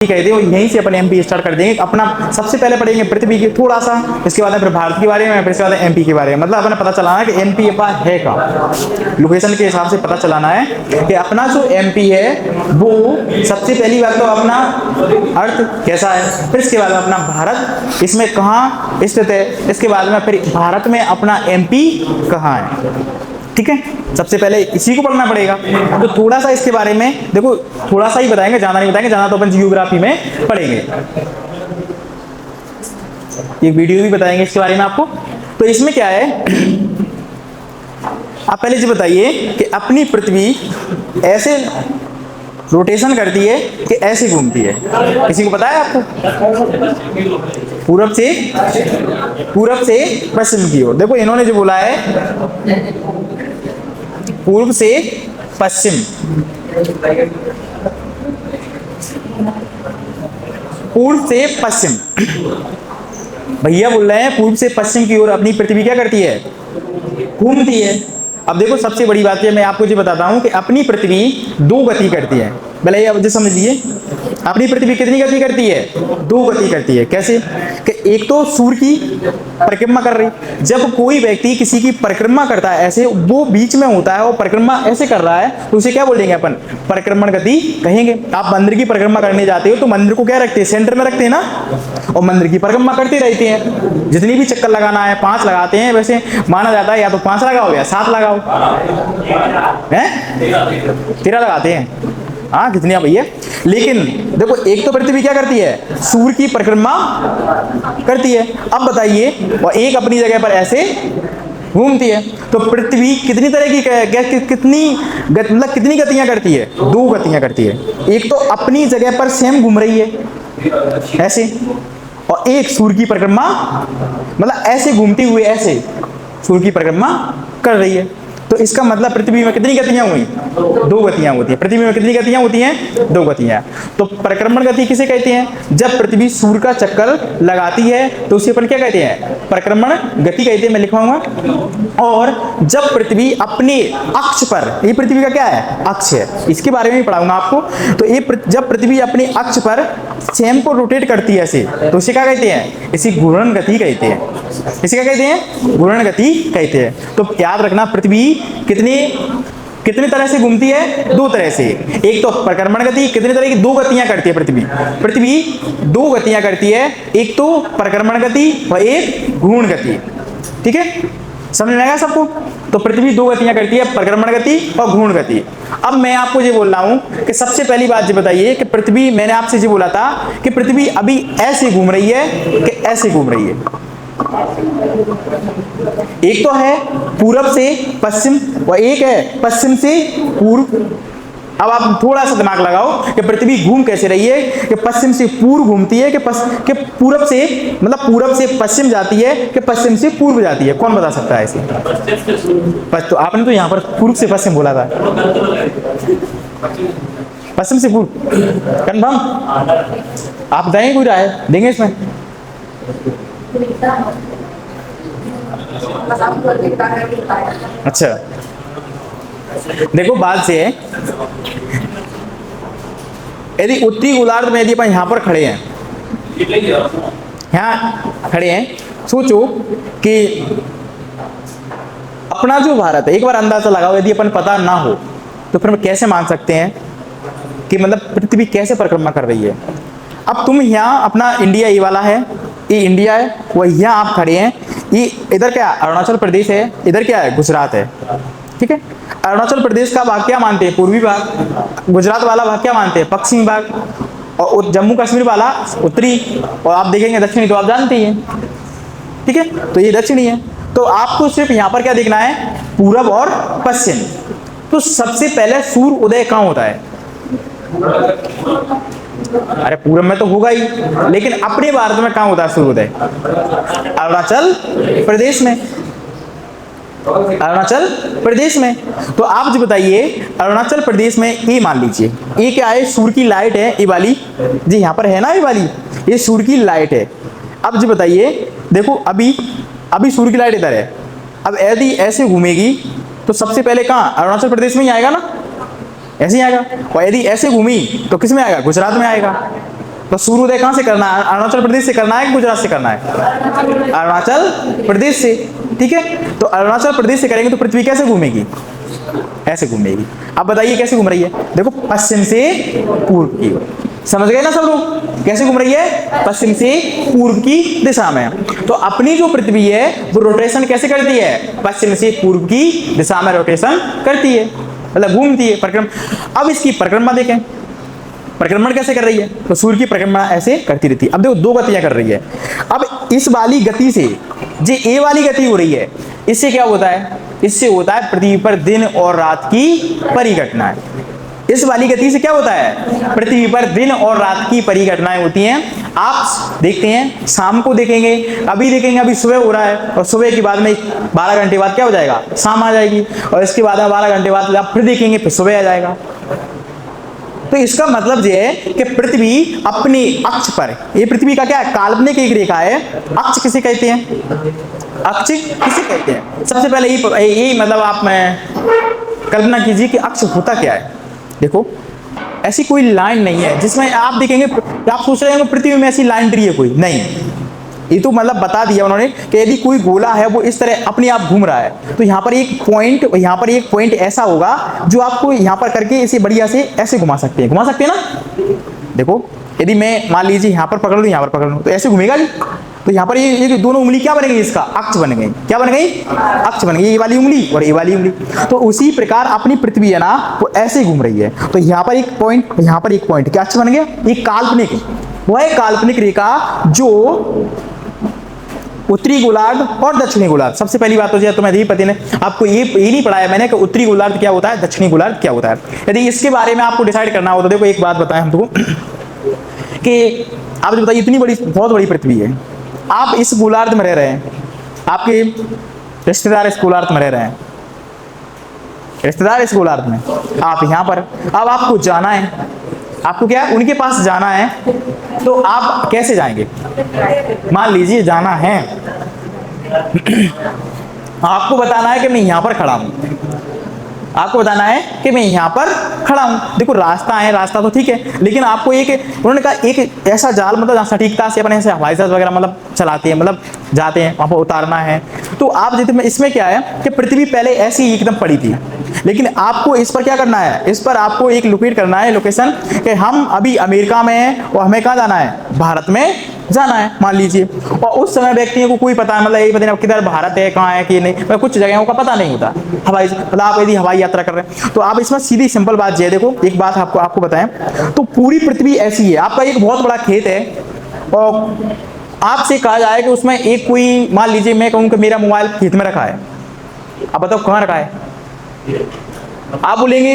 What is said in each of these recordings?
कहते हैं, यहीं से अपन एमपी स्टार्ट कर देंगे। अपना सबसे पहले पढ़ेंगे पृथ्वी की थोड़ा सा, इसके बाद फिर भारत के बारे में, फिर इसके बाद एमपी के बारे में। मतलब अपने पता चलाना है कि एमपी अपना है कहाँ, लोकेशन के हिसाब से पता चलाना है कि अपना जो एमपी है वो सबसे पहली बात तो अपना अर्थ कैसा है, फिर इसके बाद अपना भारत इसमें कहाँ स्थित है, इसके बाद में फिर भारत में अपना एमपी कहाँ है। ठीक है, सबसे पहले इसी को पढ़ना पड़ेगा। तो थोड़ा सा इसके बारे में देखो, थोड़ा सा ही बताएंगे, ज्यादा नहीं बताएंगे, ज्यादा तो अपन जियोग्राफी में पढ़ेंगे। एक वीडियो भी बताएंगे इसके बारे में आपको। तो इसमें क्या है, आप पहले जी बताइए कि अपनी पृथ्वी ऐसे रोटेशन करती है कि ऐसे घूमती है, किसी को पता है आपको? पूरब से पश्चिम की ओर। देखो इन्होंने जो बोला है पूर्व से पश्चिम, पूर्व से पश्चिम, भैया बोल रहे हैं पूर्व से पश्चिम की ओर अपनी पृथ्वी क्या करती है, घूमती है। अब देखो सबसे बड़ी बात है, मैं आपको ये बताता हूं कि अपनी पृथ्वी दो गति करती है। भले अब जो समझिए, अपनी पृथ्वी कितनी गति करती है, दो गति करती है। कैसे कि एक तो सूर्य की परिक्रमा कर रही, जब कोई व्यक्ति किसी की परिक्रमा करता है ऐसे, वो बीच में होता है और परिक्रमा ऐसे कर रहा है, तो उसे क्या बोलेंगे अपन, परिक्रमण गति कहेंगे। आप मंदिर की परिक्रमा करने जाते हो तो मंदिर को क्या रखते हैं, सेंटर में रखते हैं ना, और मंदिर की परिक्रमा करते रहते हैं। जितनी भी चक्कर लगाना है 5 लगाते हैं, वैसे माना जाता है या तो 5 लगाओ या 7 लगाओ, हैं 13 लगाते हैं, हाँ कितनी भैया। लेकिन देखो एक तो पृथ्वी क्या करती है, सूर्य की परिक्रमा करती है। अब बताइए, और एक अपनी जगह पर ऐसे घूमती है। तो पृथ्वी कितनी तरह की मतलब कितनी गतियां करती है, दो गतियां करती है। एक तो अपनी जगह पर सेम घूम रही है ऐसे, और एक सूर्य की परिक्रमा मतलब ऐसे घूमती हुए ऐसे सूर्य की परिक्रमा कर रही है। तो इसका मतलब पृथ्वी में कितनी गतियां हुई, दो गतियां होती हैं। पृथ्वी में कितनी गतियां होती हैं, दो गतियां। तो परिक्रमण गति किसे कहते हैं, जब पृथ्वी सूर्य का चक्कर लगाती है तो उसे अपन क्या कहते हैं, परिक्रमण गति कहते हैं। मैं लिखवाऊंगा। और जब पृथ्वी अपने अक्ष पर, ये पृथ्वी का क्या है, अक्ष है, इसके बारे में भी पढ़ाऊंगा आपको। तो ये जब पृथ्वी अपने अक्ष पर सेम को रोटेट करती है ऐसे, तो इसे क्या कहते हैं, इसी घूर्णन गति कहते हैं। इसे क्या कहते हैं, घूर्णन गति कहते हैं। तो याद रखना पृथ्वी कितनी तरह से घूमती है, दो तरह से। एक तो परिक्रमण गति, कितनी तरह की, दो गतियां करती है पृथ्वी दो गतियां करती है, एक तो परिक्रमण गति और एक घूर्ण गति। ठीक है, समझ में आएगा सबको? तो पृथ्वी दो गतियां करती है, परिक्रमण गति और घूर्ण गति। अब मैं आपको ये बोल रहा हूं कि सबसे पहली बात ये बताइए कि पृथ्वी, मैंने आपसे ये बोला था कि पृथ्वी अभी ऐसे घूम रही है कि ऐसे घूम रही है। एक तो है पूरब से पश्चिम और एक है पश्चिम से पूर्व। अब आप थोड़ा सा दिमाग लगाओ कि पृथ्वी घूम कैसे रही है, कि पश्चिम से पूर्व घूमती है कि पूरब से, मतलब पूरब से पश्चिम जाती है कि पश्चिम से पूर्व जाती है, कौन बता सकता है ऐसे? तो आपने तो यहाँ पर पूर्व से पश्चिम बोला था, पश्चिम से पूर्व कन्फर्म? आप देंगे कोई राय, देंगे इसमें? अच्छा देखो बात से है, यदि उत्तरी गोलार्ध में यदि अपन यहाँ पर खड़े हैं, यहाँ खड़े हैं, सोचो कि अपना जो भारत है, एक बार अंदाजा लगाओ, यदि अपन पता ना हो तो फिर हम कैसे मान सकते हैं कि मतलब पृथ्वी कैसे परिक्रमा कर रही है। अब तुम यहाँ अपना इंडिया ये वाला है, ये इंडिया है, वह यहाँ आप खड़े हैं, ये इधर क्या अरुणाचल प्रदेश है, इधर क्या है गुजरात है। ठीक है, अरुणाचल प्रदेश का भाग क्या मानते हैं, पूर्वी भाग, गुजरात वाला भाग क्या मानते हैं, पश्चिमी भाग, और जम्मू कश्मीर वाला उत्तरी, और आप देखेंगे दक्षिणी, तो आप जानते ही हैं। ठीक है, तो ये दक्षिणी है। तो आपको सिर्फ यहाँ पर क्या देखना है, पूरब और पश्चिम। तो सबसे पहले सूर्य उदय कहाँ होता है, अरे पूरब में तो होगा ही, लेकिन अपने भारत में कहाँ होता है सूर्योदय, अरुणाचल प्रदेश में, अरुणाचल प्रदेश में। तो आप जो बताइए अरुणाचल प्रदेश में, ये मान लीजिए ये क्या है, सूर्य की लाइट है, ये वाली जी यहाँ पर है ना, ये वाली ये सूर्य की लाइट है। अब जो बताइए, देखो अभी सूर्य की लाइट इधर है, अब यदि ऐसे घूमेगी तो सबसे पहले कहाँ, अरुणाचल प्रदेश में ही आएगा ना, ऐसे ही आएगा। और यदि ऐसे घूमी तो किस में आएगा, गुजरात में आएगा। तो सूर्योदय कहाँ से करना है? अरुणाचल प्रदेश से करना है कि गुजरात से करना है? अरुणाचल प्रदेश से, ठीक है। तो अरुणाचल प्रदेश से करेंगे तो पृथ्वी कैसे घूमेगी? ऐसे घूमेगी। अब बताइए कैसे घूम रही है? देखो पश्चिम से पूर्व की ओर, समझ गए ना सब लोग? कैसे घूम रही है? पश्चिम से पूर्व की दिशा में। तो अपनी जो पृथ्वी है वो रोटेशन कैसे करती है? पश्चिम से पूर्व की दिशा में रोटेशन करती है, मतलब घूमती है, परिक्रमा। अब इसकी परिक्रमा देखें, परिक्रमण कैसे कर रही है? तो सूर्य की परिक्रमा ऐसे करती रहती है। अब देखो दो गतियां कर रही है। अब इस वाली गति से जो ए वाली गति हो रही है, इससे क्या होता है? इससे होता है पृथ्वी पर दिन और रात की परिघटनाएं। इस वाली गति से क्या होता है? पृथ्वी पर दिन और रात की परिघटनाएं होती हैं। आप देखते हैं शाम को देखेंगे, अभी देखेंगे अभी सुबह हो रहा है और सुबह के बाद में 12 घंटे बाद क्या हो जाएगा? शाम आ जाएगी, और इसके बाद में 12 घंटे बाद आप फिर देखेंगे फिर सुबह आ जाएगा। तो इसका मतलब ये है कि पृथ्वी अपनी अक्ष पर, ये पृथ्वी का क्या है? काल्पनिक एक रेखा है। अक्ष किसे कहते हैं? अक्ष किसे कहते हैं? सबसे पहले यही मतलब आप में कल्पना कीजिए कि अक्ष होता क्या है। देखो ऐसी कोई लाइन नहीं है जिसमें आप देखेंगे, आप सोच रहे हैं पृथ्वी में ऐसी लाइन ड्री है कोई नहीं। ये तो मतलब बता दिया उन्होंने कि यदि कोई गोला है वो इस तरह अपने आप घूम रहा है तो यहाँ पर एक पॉइंट, यहाँ पर एक पॉइंट ऐसा होगा जो आपको यहाँ पर करके इसे बढ़िया से ऐसे घुमा सकते हैं, घुमा सकते हैं ना। देखो यदि मैं मान लीजिए यहाँ पर पकड़ लूँ, यहाँ पर पकड़ लूँ तो ऐसे घूमेगा जी। तो यहाँ पर ये दोनों उंगली क्या बन गई? इसका अक्ष बन गई। क्या बन गई? अक्ष बन गई, ये वाली उंगली और ये वाली उंगली। तो उसी प्रकार अपनी पृथ्वी है ना वो ऐसे घूम रही है। तो यहाँ पर एक पॉइंट, यहाँ पर एक पॉइंट, क्या अक्ष बन गया? ये काल्पनिक, वह काल्पनिक रेखा जो उत्तरी गोलार्ध और दक्षिणी गोलार्ध। सबसे पहली बात तो जो तुम्हें यही पता नहीं, आपको ये नहीं पढ़ाया मैंने कि उत्तरी गोलार्ध क्या होता है, दक्षिणी गोलार्ध क्या होता है। यदि इसके बारे में आपको डिसाइड करना हो तो देखो एक बात बताएं हम तुमको कि आप जो बताइए इतनी बड़ी, बहुत बड़ी पृथ्वी है, आप इस गोलार्ध में रह रहे हैं, आपके रिश्तेदार इस गोलार्ध में रह रहे हैं, रिश्तेदार इस गोलार्ध में, आप यहाँ पर, अब आपको जाना है, आपको क्या है? उनके पास जाना है। तो आप कैसे जाएंगे? मान लीजिए जाना है, आपको बताना है कि मैं यहां पर खड़ा हूं, आपको बताना है कि मैं यहां पर खड़ा हूं। देखो रास्ता है, रास्ता तो ठीक है, लेकिन आपको एक, उन्होंने कहा एक ऐसा जाल, मतलब सटीकता से अपने ऐसे हवाई जहाज वगैरह मतलब चलाते हैं, मतलब जाते हैं वहां पर उतारना है। तो आप जितने, इसमें क्या है कि पृथ्वी पहले ऐसी ही एकदम पड़ी थी, लेकिन आपको इस पर क्या करना है? इस पर आपको एक लोकेट करना है, लोकेशन, कि हम अभी अमेरिका में हैं और हमें कहाँ जाना है? भारत में जाना है मान लीजिए। और उस समय व्यक्तियों को कोई पता, मतलब यही पता नहीं किधर भारत है, कहाँ है कि नहीं, मतलब कुछ जगहों का पता नहीं होता हवाई, मतलब आप यदि हवाई यात्रा कर रहे हैं तो आप इसमें सीधी सिंपल बात ये देखो, एक बात आपको बताएं तो पूरी पृथ्वी ऐसी है, आपका एक बहुत बड़ा खेत है और आपसे कहा जाए कि उसमें एक कोई, मान लीजिए मैं कहूँ कि मेरा मोबाइल खेत में रखा है, अब बताओ कहाँ रखा है? आप बोलेंगे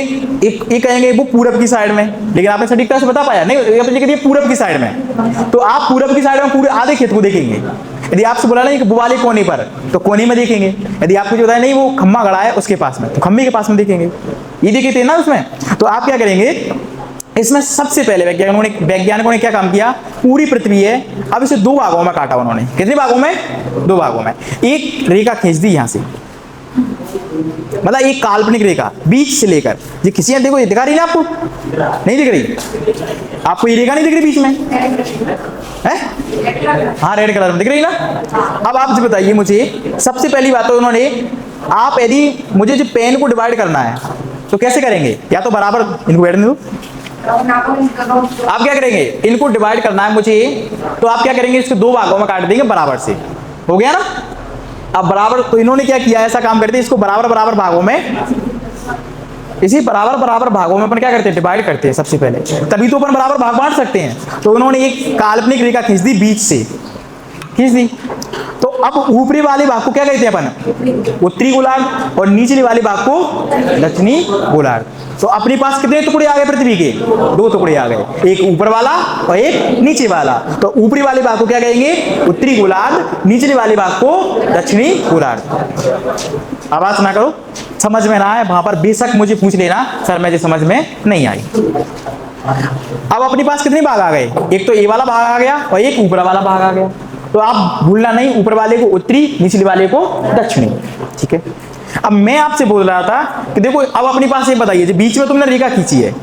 एक कहेंगे वो पूरब की साइड में, लेकिन आपने सटीकता से बता पाया नहीं, ये पूरब की साइड में। तो आप पूरब की साइड में पूरे आधे खेत को देखेंगे। यदि आपसे बोला नहीं कि वो वाले कोने पर, तो कोने में देखेंगे। यदि आपको जो है नहीं वो खम्मा गड़ा है उसके पास में, तो खम्भे के पास में देखेंगे। ये देखे थे ना उसमें। तो आप क्या करेंगे, इसमें सबसे पहले वैज्ञानिकों ने क्या काम किया, पूरी पृथ्वी है, अब इसे दो भागों में काटा उन्होंने। कितने भागों में? दो भागों में। एक रेखा खींच दी यहाँ से, मतलब एक काल्पनिक रेखा बीच से लेकर, ये किसी ने देखो, ये दिखा रही ना आपको? नहीं दिख रही आपको? ये रेखा नहीं दिख रही बीच में है? हाँ रेड कलर में दिख रही ना। अब आप जो बताइए मुझे, सबसे पहली बात तो उन्होंने, आप यदि मुझे जो पेन को डिवाइड करना है तो कैसे करेंगे? या तो बराबर इनको बैठने दो, आप क्या करेंगे, इनको डिवाइड करना है मुझे, तो आप क्या करेंगे, इसको दो भागों में काट देंगे बराबर से, हो गया ना। अब बराबर, तो इन्होंने क्या किया, ऐसा काम करते हैं, इसको बराबर बराबर भागों में, इसी बराबर बराबर भागों में अपन क्या करते हैं, डिवाइड करते हैं सबसे पहले, तभी तो अपन बराबर भाग बांट सकते हैं। तो उन्होंने एक काल्पनिक रेखा खींच दी, बीच से खींच दी। तो अब ऊपरी वाले भाग को क्या कहते हैं अपन, उत्तरी गोलार्ध, और निचले वाले भाग को दक्षिणी गोलार्ध। तो अपने पास कितने टुकड़े आ गए पृथ्वी के? दो टुकड़े आ गए, एक ऊपर वाला और एक नीचे वाला। तो ऊपरी वाले भाग को क्या कहेंगे, उत्तरी गोलार्ध, निचले वाले भाग को दक्षिणी गोलार्ध। आवाज ना करो, समझ में ना आए वहां पर बेशक मुझे पूछ लेना, सर मुझे समझ में नहीं आई। अब अपने पास कितने भाग आ गए, एक तो ये वाला भाग आ गया और एक ऊपर वाला भाग आ गया। तो आप भूलना नहीं, ऊपर वाले को उत्तरी, निचले वाले को दक्षिणी, ठीक है। अब मैं आपसे बोल रहा था कि देखो, अब अपने पास ये बताइए, जो बीच में तुमने रेखा खींची है,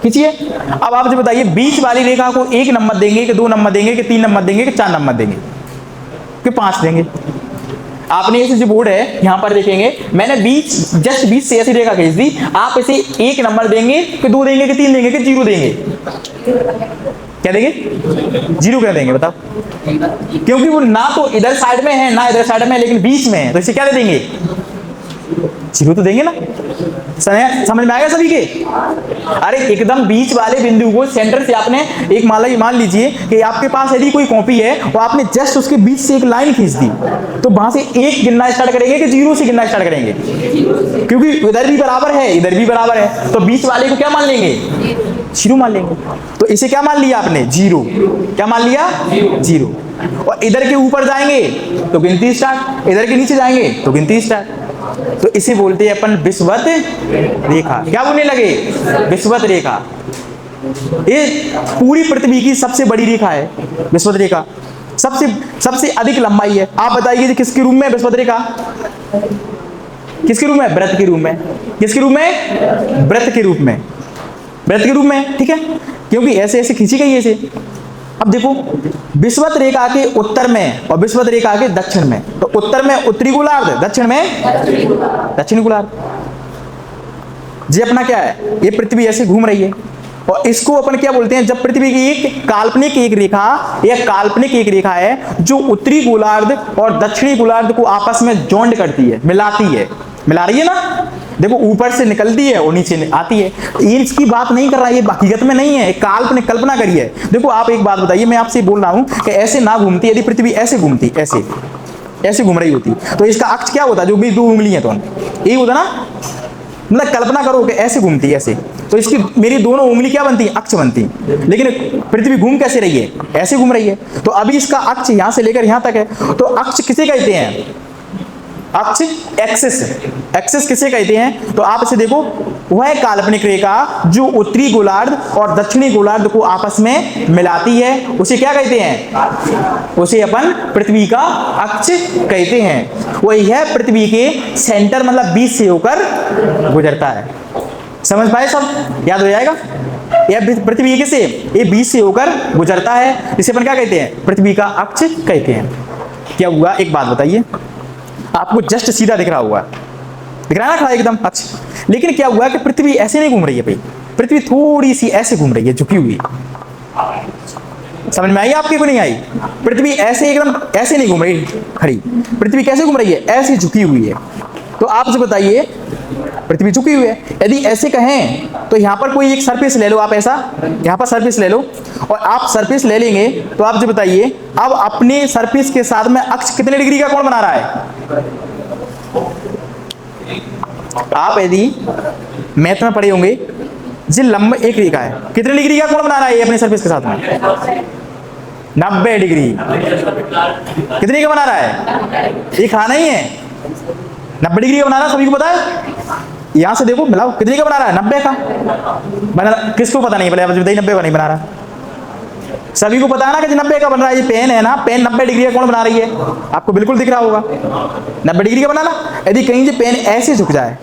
खींचिए। अब आप जो बताइए बीच वाली रेखा को 1 नंबर देंगे कि 2 नंबर देंगे कि 3 नंबर देंगे कि 4 नंबर देंगे कि 5 देंगे? आपने इसे जो बोर्ड है यहां पर देखेंगे, मैंने जस्ट बीच से ऐसी रेखा खींच दी, आप इसे 1 नंबर देंगे कि 2 देंगे कि 3 देंगे कि 0 देंगे? क्या देंगे? 0 क्या देंगे बताओ? क्योंकि वो ना तो इधर साइड में है ना इधर साइड में है, लेकिन बीच में है, तो इसे क्या दे देंगे? 0 तो देंगे ना। समझ में आएगा सभी के? अरे एकदम बीच वाले बिंदु को सेंटर से आपने एक मान लीजिए कि आपके पास यदि कोई कॉपी है और आपने जस्ट उसके बीच से एक लाइन खींच दी, तो वहां से 1 गिनना स्टार्ट करेंगे कि 0 से गिनना स्टार्ट करेंगे? क्योंकि इधर भी बराबर है इधर भी बराबर है, तो बीच वाले को क्या मान लेंगे? 0 मान लेंगे। तो इसे क्या मान लिया आपने? 0। क्या मान लिया? 0। और इधर के ऊपर जाएंगे तो गिनती स्टार्ट, इधर के नीचे जाएंगे तो गिनती स्टार्ट। तो इसे बोलते हैं अपन विषुवत रेखा। क्या बोलने लगे? विषुवत रेखा। ये पूरी पृथ्वी की सबसे बड़ी रेखा है विषुवत रेखा, सबसे अधिक लंबाई है। आप बताइए किसके रूप में विषुवत रेखा? किसके रूप में? वृत्त के रूप में। किसके रूप में? वृत्त के रूप में। वृत्त के रूप में, ठीक है, क्योंकि ऐसे ऐसे खींची गई ऐसे। अब देखो विषुवत रेखा के उत्तर में और विषुवत रेखा के दक्षिण में, तो उत्तर में उत्तरी गोलार्ध, दक्षिण में दक्षिणी गोलार्ध। ये अपना क्या है? ये पृथ्वी ऐसे घूम रही है और इसको अपन क्या बोलते हैं? जब पृथ्वी की एक काल्पनिक एक रेखा है जो उत्तरी गोलार्ध और दक्षिणी गोलार्ध को आपस में जॉइंट करती है, मिलाती है, मिला रही है ना। देखो ऊपर से निकलती है और नीचे आती है। ये इसकी बात नहीं कर रहा है, ये हकीकत में नहीं है, काल्पनिक कल्पना करी है। देखो आप एक बात बताइए, मैं आपसे बोल रहा हूं कि ऐसे ना घूमती, यदि पृथ्वी ऐसे घूमती, ऐसे घूम रही होती, तो इसका अक्ष क्या होता? जो भी 2 उंगली है तो यही होता ना। मतलब कल्पना करो कि ऐसे घूमती ऐसे, तो इसकी मेरी दोनों उंगली क्या बनती? अक्ष बनती। लेकिन पृथ्वी घूम कैसे रही है? ऐसे घूम रही है। तो अभी इसका अक्ष यहां से लेकर यहां तक है, तो अक्ष किसे कहते हैं? अक्ष एक्सिस किसे कहते हैं? तो आप इसे देखो, वह काल्पनिक रेखा जो उत्तरी गोलार्ध और दक्षिणी गोलार्ध को आपस में मिलाती है, उसे क्या कहते हैं? उसे अपन पृथ्वी का अक्ष कहते हैं। वही है पृथ्वी के सेंटर, मतलब बीच से होकर गुजरता है। समझ पाए सब? याद हो जाएगा। यह पृथ्वी किसे? ये बीच से होकर गुजरता है, इसे अपन क्या कहते हैं? पृथ्वी का अक्ष कहते हैं। क्या हुआ? एक बात बताइए, आपको जस्ट सीधा दिख रहा होगा, दिख रहा है ना खड़ा एकदम अक्ष, लेकिन क्या हुआ कि पृथ्वी ऐसे नहीं घूम रही है भाई, पृथ्वी थोड़ी सी ऐसे घूम रही है, झुकी हुई। समझ में आई आपके को? नहीं आई? पृथ्वी ऐसे एकदम ऐसे नहीं घूम रही खड़ी, पृथ्वी कैसे घूम रही है? ऐसे झुकी हुई है। तो आप मुझे बताइए, पृथ्वी झुकी हुई है, यदि ऐसे कहें तो यहाँ पर कोई एक सरफेस ले लो, आप ऐसा यहाँ पर सरफेस ले लो, और आप सरफेस ले लेंगे तो आप जो बताइए अब अपने सरफेस के साथ में अक्ष कितने डिग्री का कोण बना रहा है? आप यदि मैथ में पढ़े होंगे, जो लंबा एक रेखा है कितने डिग्री का कोण बना रहा है अपने सरफेस के साथ में? 90 डिग्री। कितने का बना रहा है? ये खाना ही है 90 डिग्री का बना रहा है, सभी को पता है। यहां से देखो मिलाओ, कितने का बना रहा है? 90 का बना। किसको पता नहीं? पहले आप बताइए 90 का नहीं बना रहा। सभी को पता है ना कि 90 का बन रहा है। ये पेन है ना, पेन 90 डिग्री का कोण बना रही है, आपको बिल्कुल दिख रहा होगा 90 डिग्री का बनाना। यदि कहीं से पेन ऐसे झुक जाए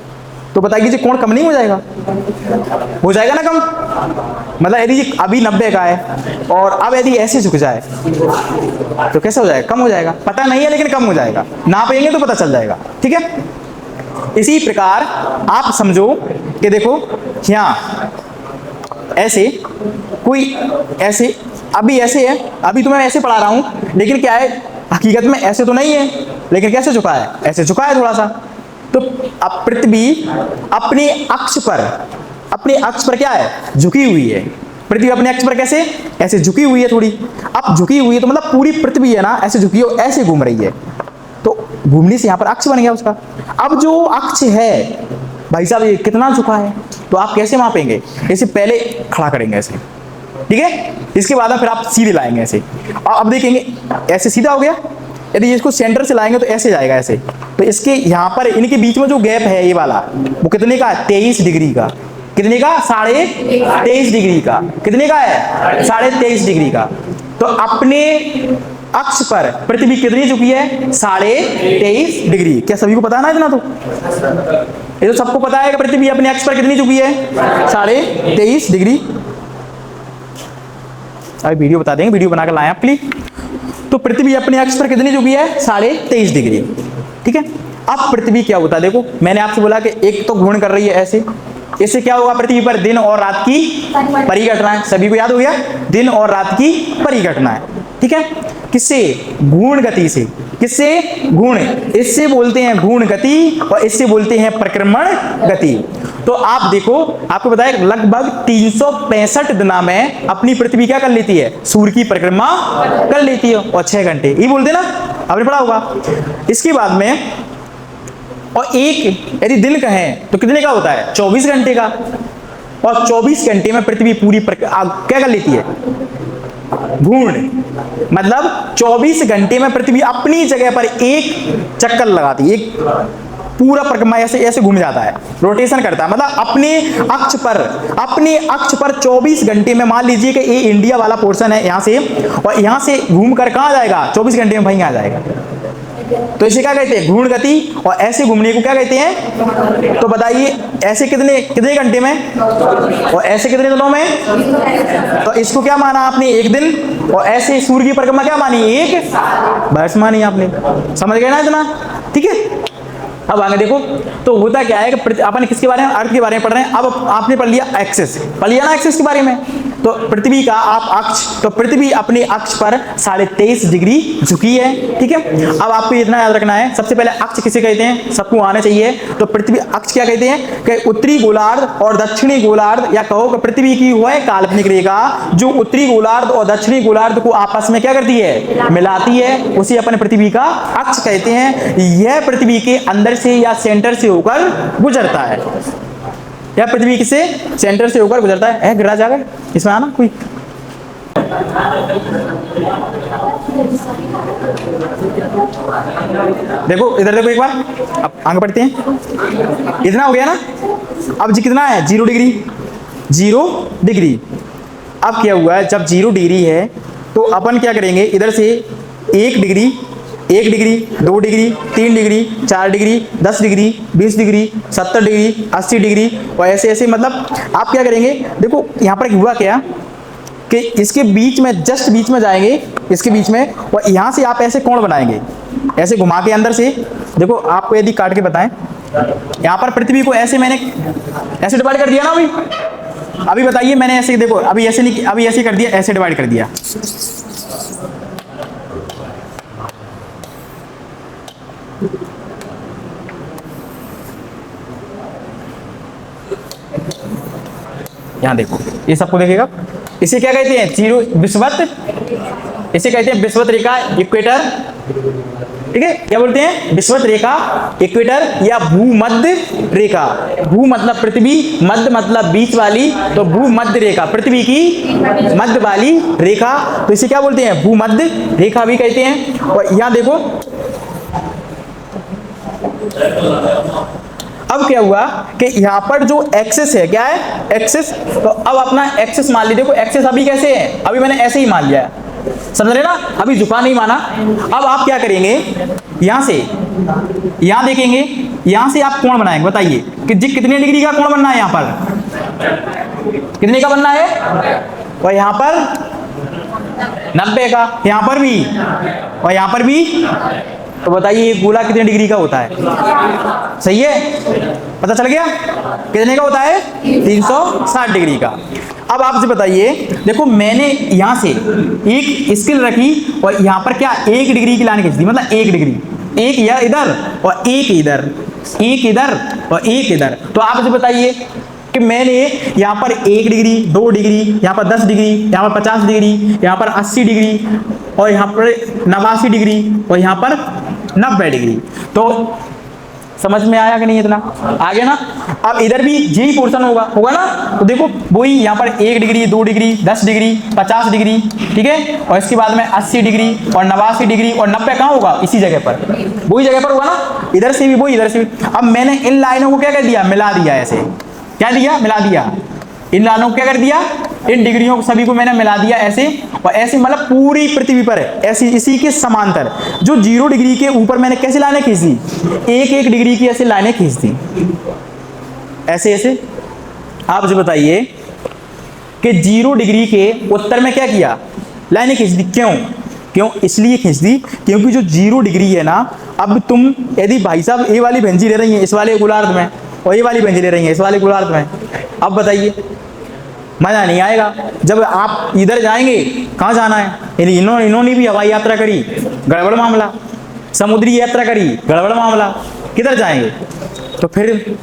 तो बताइए कोण कम नहीं हो जाएगा? हो जाएगा ना कम। मतलब यदि अभी 90 का है और अब यदि ऐसे झुक जाए तो कैसे हो जाएगा? कम हो जाएगा। पता नहीं है लेकिन कम हो जाएगा, नापेंगे तो पता चल जाएगा। ठीक है, इसी प्रकार आप समझो कि देखो यहाँ ऐसे कोई ऐसे, अभी ऐसे है, अभी तो मैं ऐसे पढ़ा रहा हूं, लेकिन क्या है हकीकत में ऐसे तो नहीं है, लेकिन कैसे झुका है? ऐसे झुका है थोड़ा सा। तो अब पृथ्वी अपने अक्ष पर क्या है? झुकी हुई है। पृथ्वी अपने अक्ष पर कैसे? ऐसे झुकी हुई है थोड़ी। अब झुकी हुई है तो मतलब पूरी पृथ्वी है ना ऐसे झुकी है, ऐसे घूम रही है, तो घूमने से यहाँ पर अक्ष बन गया उसका। अब जो अक्ष है भाई साहब ये कितना झुका है, तो आप कैसे मापेंगे? इसे पहले खड़ा करेंगे ऐसे, ठीक है, इसके बाद फिर आप सीधे लाएंगे ऐसे, और अब देखेंगे ऐसे सीधा हो गया। यदि इसको सेंटर से लाएंगे तो ऐसे जाएगा ऐसे, तो इसके यहाँ पर इनके बीच में जो गैप है ये वाला, वो कितने का? 23 डिग्री का। कितने का? 23.5 डिग्री का। कितने का है? 23.5 डिग्री का। तो अपने अक्ष पर पृथ्वी कितनी झुकी है? 23.5 डिग्री। क्या सभी को पता है ना इतना? तो ये तो सबको पता है कि पृथ्वी अपने अक्ष पर कितनी झुकी है? 23.5 डिग्री। अभी वीडियो बता देंगे, वीडियो बनाकर लाएं आप प्लीज। तो पृथ्वी अपने अक्ष पर कितनी झुकी है? 23.5 डिग्री। ठीक है, अब पृथ्वी क्या होता है, देखो मैंने आपसे बोला कि एक तो घूर्णन कर रही है ऐसे, इससे क्या होगा? पृथ्वी पर दिन और रात की परिघटना। सभी को याद हो गया, दिन और रात की परिघटना है। ठीक है, किससे? घूर्ण गति से। किससे? घूर्ण। इससे बोलते हैं घूर्ण गति और इससे बोलते हैं प्रक्रमण गति। तो आप देखो, आपको बताया लगभग 365 दिना में अपनी पृथ्वी क्या कर लेती है? सूर्य की परिक्रमा कर लेती है, और 6 घंटे ये बोलते ना, आपने पढ़ा होगा। इसके बाद में और एक यदि दिन कहें तो कितने का होता है? 24 घंटे का। और 24 घंटे में पृथ्वी पूरी क्या कर लेती है? घूर्ण। मतलब 24 घंटे में पृथ्वी अपनी जगह पर एक चक्कर लगाती है, एक पूरा परिक्रमा ऐसे ऐसे घूम जाता है, रोटेशन करता है। मतलब अपने अक्ष पर 24 घंटे में, मान लीजिए कि ये इंडिया वाला पोर्शन है यहाँ से, और यहाँ से घूम कर कहाँ जाएगा? 24 घंटे में वहीं आ जाएगा। तो इसे क्या कहते हैं? घूर्ण गति। और ऐसे घूमने को क्या कहते हैं? तो बताइए, ऐसे कितने कितने घंटे में और ऐसे कितने दिनों में? तो इसको क्या माना आपने? एक दिन। और ऐसे सूर्य की परिक्रमा क्या मानी? एक वर्ष मानी आपने। समझ गए ना इतना? ठीक है, अब आगे देखो। तो होता क्या है कि अपन किसके बारे में? अर्थ के बारे में पढ़ रहे हैं। अब आपने पढ़ लिया एक्सिस, पढ़ लिया ना एक्सिस के बारे में। तो पृथ्वी का आप अक्ष, तो पृथ्वी अपने अक्ष पर 23.5 डिग्री झुकी है। ठीक है, अब आपको इतना याद रखना है, सबसे पहले अक्ष किसे कहते हैं सबको आना चाहिए। तो पृथ्वी अक्ष क्या कहते हैं कि उत्तरी गोलार्ध और दक्षिणी गोलार्ध, या कहो कि पृथ्वी की वह काल्पनिक रेखा जो उत्तरी गोलार्ध और दक्षिणी गोलार्ध को आपस में क्या करती है? मिलाती है, उसे अपन पृथ्वी का अक्ष कहते हैं। यह पृथ्वी के अंदर से या सेंटर से होकर गुजरता है, या पृथ्वी से सेंटर से होकर गुजरता है। गिरा जाएगा इसमें आना कोई। देखो इधर देखो एक बार, अब आगे बढ़ते हैं। इतना हो गया ना। अब जी कितना है? 0 डिग्री। 0 डिग्री। अब क्या हुआ है? जब 0 डिग्री है तो अपन क्या करेंगे? इधर से 1 degree, 1 degree, 2 degree, 3 degree, 4 degree, 10 degree, 20 degree, 70 degree, 80 degree, और ऐसे ऐसे। मतलब आप क्या करेंगे? देखो यहाँ पर हुआ क्या कि इसके बीच में, जस्ट बीच में जाएंगे, इसके बीच में, और यहाँ से आप ऐसे कोण बनाएंगे, ऐसे घुमा के अंदर से। देखो आपको यदि काट के बताएं, यहाँ पर पृथ्वी को ऐसे मैंने ऐसे डिवाइड कर दिया ना। अभी बताइए, मैंने ऐसे, देखो अभी ऐसे नहीं, अभी ऐसे कर दिया, ऐसे डिवाइड कर दिया। यहाँ देखो, ये सबको देखेगा। इसे क्या कहते हैं? जीरो विषुवत, इसे कहते हैं विषुवत रेखा, इक्वेटर। ठीक है, क्या बोलते हैं? विषुवत रेखा, इक्वेटर, या भूमध्य रेखा। भू मतलब पृथ्वी, मध्य मतलब बीच वाली, तो भूमध्य रेखा, पृथ्वी की मध्य वाली रेखा। तो इसे क्या बोलते हैं? भूमध्य रेखा भी कहते हैं। और यहाँ देखो, अब क्या हुआ कि यहाँ पर जो एक्सिस है, क्या है? एक्सिस। तो अब अपना एक्सिस मान लीजिए। देखो एक्सिस अभी कैसे है? अभी मैंने ऐसे ही मान लिया है, समझ रहे ना? अभी झुका नहीं माना। अब आप क्या करेंगे? यहाँ से यहाँ देखेंगे, यहाँ से आप कोण बनाएंगे। बताइए कि जी कितने डिग्री का कोण बनना है? यहाँ पर कितने का बनना है? और यहाँ पर 90 का, यहाँ पर भी, और यहाँ पर भी। तो बताइए ये गोला कितने डिग्री का होता है? सही है, पता चल गया कितने का होता है? 360 डिग्री का। अब आपसे बताइए, देखो मैंने यहाँ से एक स्केल रखी और यहाँ पर क्या 1 डिग्री की लाइन खींच दी। मतलब 1 डिग्री, एक या इधर और एक इधर, एक इधर और एक इधर। तो आप मुझे बताइए कि मैंने यहाँ पर 1 डिग्री, 2 डिग्री, यहाँ पर 10 डिग्री, यहाँ पर 50 डिग्री, यहाँ पर 80 डिग्री, और यहाँ पर 89 डिग्री, और यहाँ पर 90 डिग्री। तो समझ में आया कि नहीं? इतना आगे ना। अब इधर भी यही पोर्शन होगा ना। तो देखो वही यहाँ पर 1 डिग्री, 2 डिग्री, 10 डिग्री, 50 डिग्री, ठीक है, और इसके बाद में 80 डिग्री और 89 डिग्री और 90 कहाँ होगा? इसी जगह पर, वही जगह पर होगा ना। इधर से भी वही, इधर से भी। अब मैंने इन लाइनों को क्या कर दिया? मिला दिया। ऐसे क्या दिया? मिला दिया। इन लाइनों को क्या कर दिया, इन डिग्रियों को सभी को मैंने मिला दिया ऐसे, और ऐसे मतलब पूरी पृथ्वी पर ऐसी इसी के समांतर जो 0 डिग्री के ऊपर मैंने कैसी लाइनें खींच दी, 1-1 डिग्री की ऐसी लाइनें खींच दी ऐसे ऐसे। आप मुझे बताइए कि 0 डिग्री के उत्तर में क्या किया, लाइनें खींच दी। क्यों इसलिए खींच दी क्योंकि जो 0 डिग्री है ना, अब तुम यदि भाई साहब ये वाली भंजी ले रही हैं इस वाले गोलार्ध में, और ये वाली भंजी ले रही हैं इस वाले गोलार्ध में, अब बताइए मजा नहीं आएगा। जब आप इधर जाएंगे, कहाँ जाना है, इन्होंने भी हवाई यात्रा करी, गड़बड़ मामला, समुद्री यात्रा करी, गड़बड़ मामला, किधर जाएंगे। तो फिर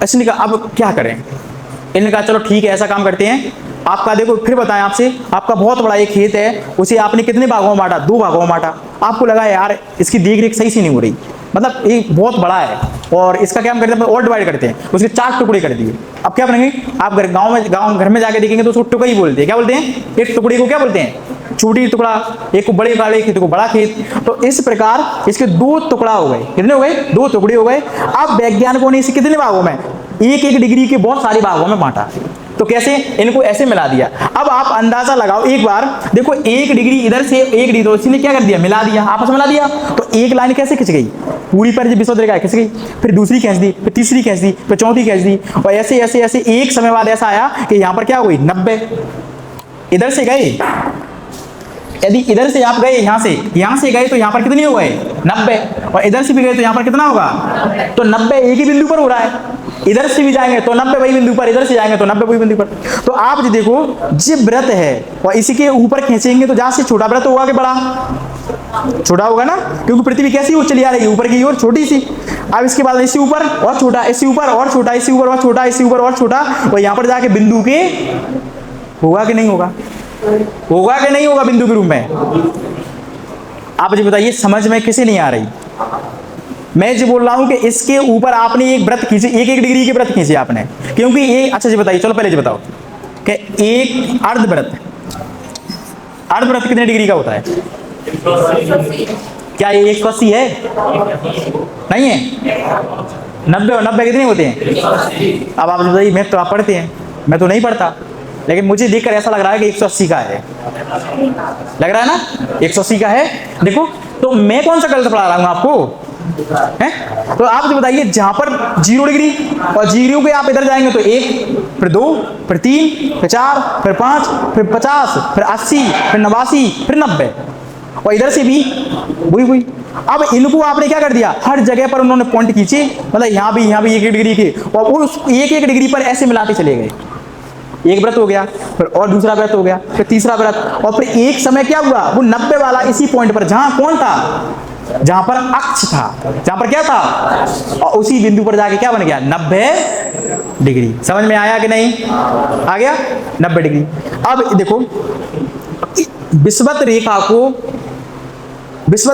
इसने कहा अब क्या करें, इन्होंने कहा चलो ठीक है ऐसा काम करते हैं, आपका देखो फिर बताएं आपसे, आपका बहुत बड़ा एक खेत है, उसे आपने कितने भागों में बांटा, 2 भागों में बांटा। आपको लगा यार इसकी देख रेख सही से नहीं हो रही, मतलब ये बहुत बड़ा है और इसका क्या हम करते हैं और डिवाइड करते हैं, उसके 4 टुकड़े कर दिए। अब क्या बनेंगे, आप घर में जाके देखेंगे तो उसको टुकड़ा ही बोलते हैं, क्या बोलते हैं, एक टुकड़े को क्या बोलते हैं, छोटी टुकड़ा, एक को बड़े वाले खेत को बड़ा खेत। तो इस प्रकार इसके 2 टुकड़ा हो गए, कितने हो गए, 2 टुकड़े हो गए। अब वैज्ञानिकों ने इसे कितने भागों में, 1-1 डिग्री के बहुत सारे भागों में बांटा। तो कैसे, इनको ऐसे मिला दिया। अब आप अंदाजा लगाओ एक बार, देखो 1 डिग्री इधर से 1 डिग्री, तो इसने क्या कर दिया, मिला दिया, आपस में मिला दिया। तो एक लाइन कैसे खिंच गई, पूरी पर विश्व रेखा खिंच गई, फिर दूसरी खींच दी, फिर तीसरी खींच दी, फिर चौथी खींच दी, और ऐसे ऐसे ऐसे एक समय बाद ऐसा आया कि यहाँ पर क्या हुई 90। इधर से गए, यदि इधर से आप गए यहाँ से गए तो यहाँ पर कितनी हो गए 90, और इधर से भी गए तो यहाँ पर कितना होगा, तो 90 एक ही बिंदु पर हो रहा है। इधर से भी जाएंगे तो 90 वही बिंदु पर, इधर से जाएंगे तो 90 वही बिंदु पर। तो आप जो देखो जो व्रत है और इसी के ऊपर खींचेंगे तो जहाँ से छोटा व्रत होगा कि बड़ा, छोटा होगा ना, क्योंकि पृथ्वी कैसी ओर चली आ रही है, ऊपर की ओर, छोटी सी। अब इसके बाद इससे ऊपर और छोटा, इससे ऊपर और छोटा, इससे ऊपर और छोटा, इससे ऊपर और छोटा, और यहाँ पर जाके बिंदु के होगा कि नहीं होगा, होगा कि नहीं होगा बिंदु के रूप में। आप मुझे बताइए समझ में किसे नहीं आ रही। मैं जो बोल रहा हूं कि इसके ऊपर आपने एक व्रत खींचे, 1-1 डिग्री के व्रत खींचे आपने, क्योंकि ये, अच्छा जी बताइए, चलो पहले जी बताओ कि एक अर्धव्रत कितने डिग्री का होता है, क्या ये 180 है, नहीं है, 90 और 90 कितने होते हैं। अब आप बताइए, मैं तो आप पढ़ते हैं, मैं तो नहीं पढ़ता, लेकिन मुझे देखकर ऐसा लग रहा है कि 180 का है, लग रहा है ना 180 का है। देखो तो मैं कौन सा गलत पढ़ा रहा हूं आपको है। तो आप जो बताइए जहां पर 0 डिग्री और 0 के आप इधर जाएंगे तो 1, फिर 2, फिर 3, फिर 4, फिर 5, फिर 50, फिर 80, फिर 89, फिर 90, और इधर से भी वही। अब इनको आपने क्या कर दिया, हर जगह पर उन्होंने पॉइंट खींचे, मतलब यहाँ भी 1-1 डिग्री के, और उस 1-1 डिग्री पर ऐसे मिलाते चले गए। एक व्रत हो गया, फिर और दूसरा व्रत हो गया, फिर तीसरा व्रत, और फिर एक समय क्या हुआ, वो 90 वाला इसी पॉइंट पर, जहां कौन था, जहां पर अक्ष था, जहां पर क्या था, और उसी बिंदु पर जाके क्या बन गया 90 डिग्री। समझ में आया कि नहीं, आ गया 90 डिग्री। अब देखो विषुवत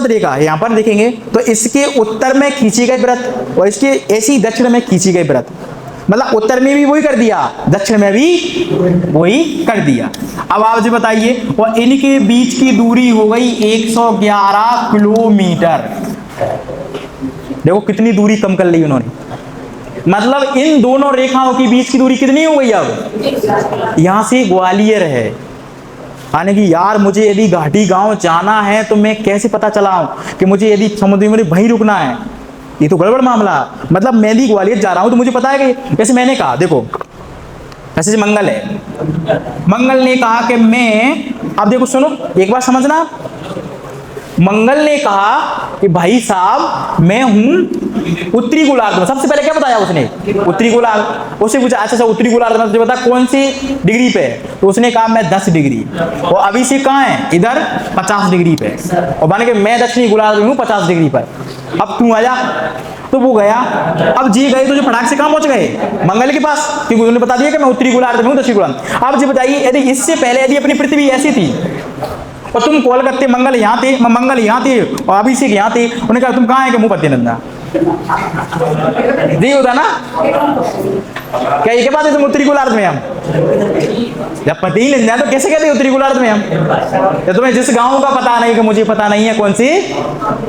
रेखा यहाँ पर देखेंगे तो इसके उत्तर में खींची गई व्रत और इसके ऐसी दक्षिण में खींची गई व्रत, मतलब उत्तर में भी वही कर दिया, दक्षिण में भी वही कर दिया। अब आप मुझे बताइए, और इनके बीच की दूरी हो गई 111 किलोमीटर। देखो कितनी दूरी कम कर ली उन्होंने, मतलब इन दोनों रेखाओं के बीच की दूरी कितनी हो गई। अब यहां से ग्वालियर है, यानी कि यार मुझे यदि घाटी गांव जाना है तो मैं कैसे पता चलाऊं कि मुझे यदि समुद्र में वहीं रुकना है, ये तो गड़बड़ मामला। मतलब मैं भी ग्वालियर जा रहा हूं तो मुझे पता है कि जैसे मैंने कहा, देखो जैसे मंगल है, मंगल ने कहा कि मैं, अब देखो सुनो एक बार समझना, मंगल ने कहा कि भाई साहब मैं हूं उत्तरी गोलार्ध में। सबसे पहले क्या बताया उसने, उत्तरी गोलार्ध। उससे पूछा अच्छा उत्तरी गोलार्ध में तुझे बता कौन सी डिग्री पे है, तो उसने कहा मैं 10 डिग्री, और अभी से कहाँ है, इधर 50 डिग्री पे, और मान के मैं दक्षिणी गोलार्ध में हूँ 50 डिग्री पर। अब तू आ जा, तो वो गया। अब जी गए तो जो फटाक से कहाँ पहुंच गए, मंगल के पास, क्योंकि उन्होंने बता दिया कि मैं उत्तरी गोलार्ध में हूँ दक्षिणी गोलार्ध। अब जी बताइए, यदि इससे पहले यदि अपनी पृथ्वी ऐसी थी और तुम कॉल करते मंगल यहाँ थे, मंगल यहाँ थे और अभिषेक यहाँ थे, उन्होंने कहा तुम कहाँ है कि मुंह पत्ते नंदा जी होता ना, क्या ये के बात है तुम उत्तरी गोलार्ध में, हम जब पति ही लेना तो कैसे कहते उत्तरी गोलार्ध में हम, या तुम्हें जिस गांव का पता नहीं कि मुझे पता नहीं है कौन सी